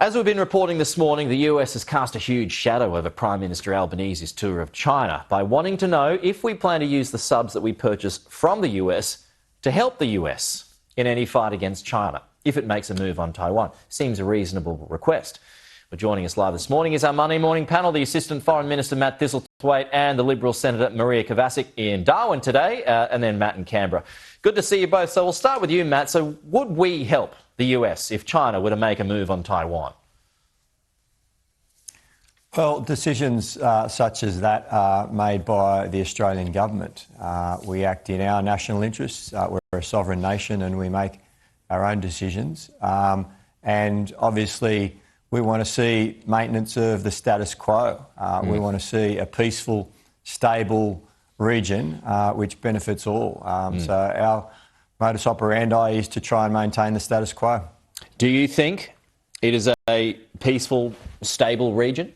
As we've been reporting this morning, the US has cast a huge shadow over Prime Minister Albanese's tour of China by wanting to know if we plan to use the subs that we purchase from the US to help the US in any fight against China if it makes a move on Taiwan. Seems a reasonable request. But joining us live this morning is our Monday morning panel, the Assistant Foreign Minister Matt Thistlethwaite and the Liberal Senator Maria Kovacic in Darwin today, and then Matt in Canberra. Good to see you both. So we'll start with you, Matt. So would we help the US if China were to make a move on Taiwan? Well, decisions such as that are made by the Australian government. We act in our national interests. We're a sovereign nation and we make our own decisions. And obviously we want to see maintenance of the status quo. We want to see a peaceful, stable region which benefits all. So our modus operandi is to try and maintain the status quo. Do you think it is a peaceful, stable region?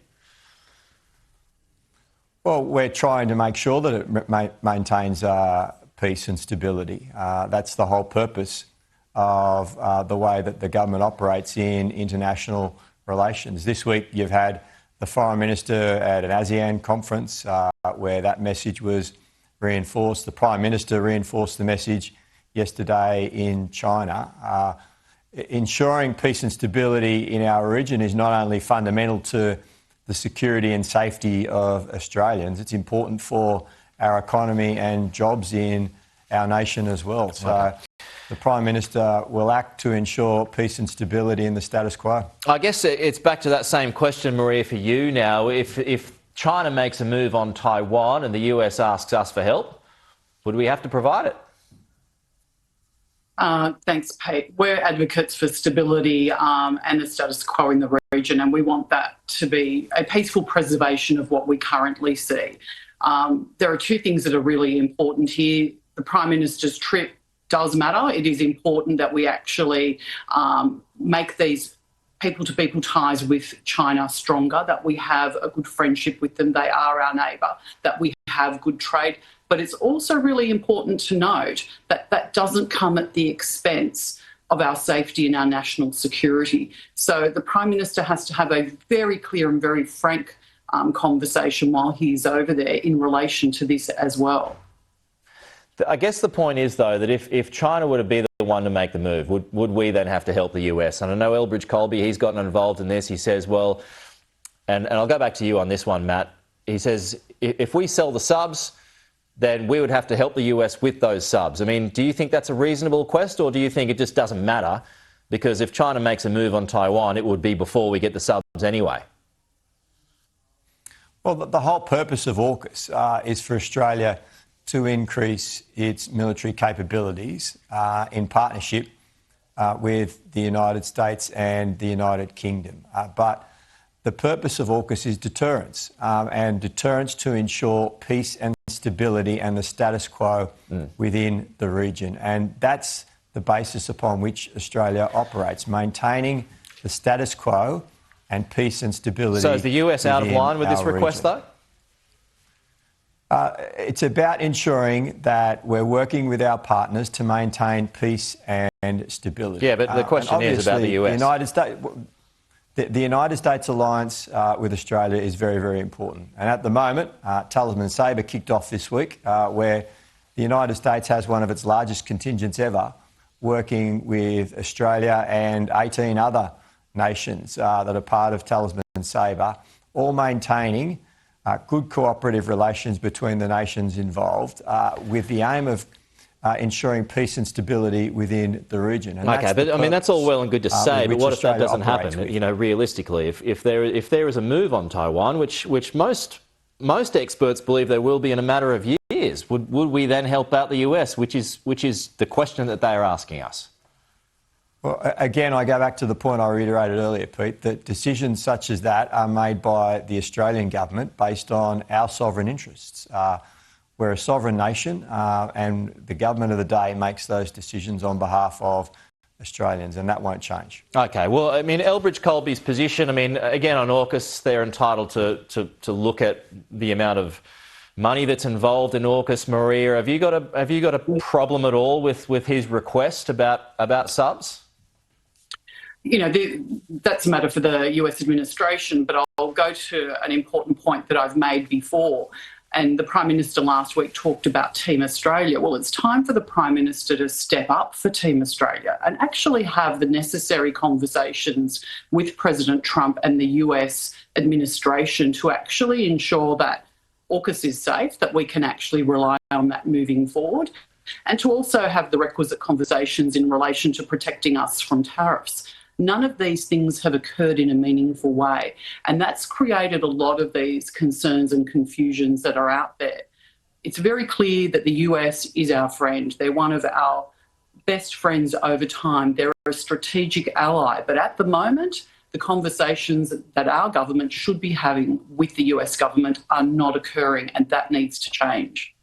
Well, we're trying to make sure that it maintains peace and stability. That's the whole purpose of the way that the government operates in international relations. This week you've had the Foreign Minister at an ASEAN conference where that message was reinforced. The Prime Minister reinforced the message yesterday in China. Ensuring peace and stability in our region is not only fundamental to the security and safety of Australians, it's important for our economy and jobs in our nation as well. So the Prime Minister will act to ensure peace and stability in the status quo. I guess it's back to that same question, Maria, for you now. If China makes a move on Taiwan and the US asks us for help, would we have to provide it? Thanks, Pete. We're advocates for stability and the status quo in the region, and we want that to be a peaceful preservation of what we currently see. There are two things that are really important here. The Prime Minister's trip does matter. It is important that we actually make these people-to-people ties with China stronger, that we have a good friendship with them. They are our neighbour, that we have good trade. But it's also really important to note that that doesn't come at the expense of our safety and our national security. So the Prime Minister has to have a very clear and very frank conversation while he's over there in relation to this as well. I guess the point is, though, that if China were to be the one to make the move, would we then have to help the US? And I know Elbridge Colby, he's gotten involved in this. He says, well, and I'll go back to you on this one, Matt. He says, if we sell the subs, then we would have to help the US with those subs. I mean, do you think that's a reasonable request, or do you think it just doesn't matter? Because if China makes a move on Taiwan, it would be before we get the subs anyway. Well, the whole purpose of AUKUS is for Australia to increase its military capabilities in partnership with the United States and the United Kingdom. But the purpose of AUKUS is deterrence, and deterrence to ensure peace and stability and the status quo within the region. And that's the basis upon which Australia operates, maintaining the status quo and peace and stability. So is the US out of line with this request, though? It's about ensuring that we're working with our partners to maintain peace and stability. Yeah, but the question is about the US. The United States alliance with Australia is very, very important. And at the moment, Talisman Sabre kicked off this week, where the United States has one of its largest contingents ever, working with Australia and 18 other nations that are part of Talisman Sabre, all maintaining good cooperative relations between the nations involved, with the aim of ensuring peace and stability within the region. And okay, but I mean, that's all well and good to say, but what if that doesn't happen? You know, realistically, if there is a move on Taiwan, which most experts believe there will be in a matter of years, would we then help out the US, which is the question that they are asking us? Well, again, I go back to the point I reiterated earlier, Pete, that decisions such as that are made by the Australian government based on our sovereign interests. We're a sovereign nation, and the government of the day makes those decisions on behalf of Australians, and that won't change. Okay, well, I mean, Elbridge Colby's position, I mean, again, on AUKUS, they're entitled to look at the amount of money that's involved in AUKUS. Maria, have you got a problem at all with his request about subs? That's a matter for the US administration, but I'll go to an important point that I've made before. And the Prime Minister last week talked about Team Australia. Well, it's time for the Prime Minister to step up for Team Australia and actually have the necessary conversations with President Trump and the US administration to actually ensure that AUKUS is safe, that we can actually rely on that moving forward, and to also have the requisite conversations in relation to protecting us from tariffs. None of these things have occurred in a meaningful way, and that's created a lot of these concerns and confusions that are out there. It's very clear that the US is our friend. They're one of our best friends over time. They're a strategic ally, but at the moment, the conversations that our government should be having with the US government are not occurring, and that needs to change.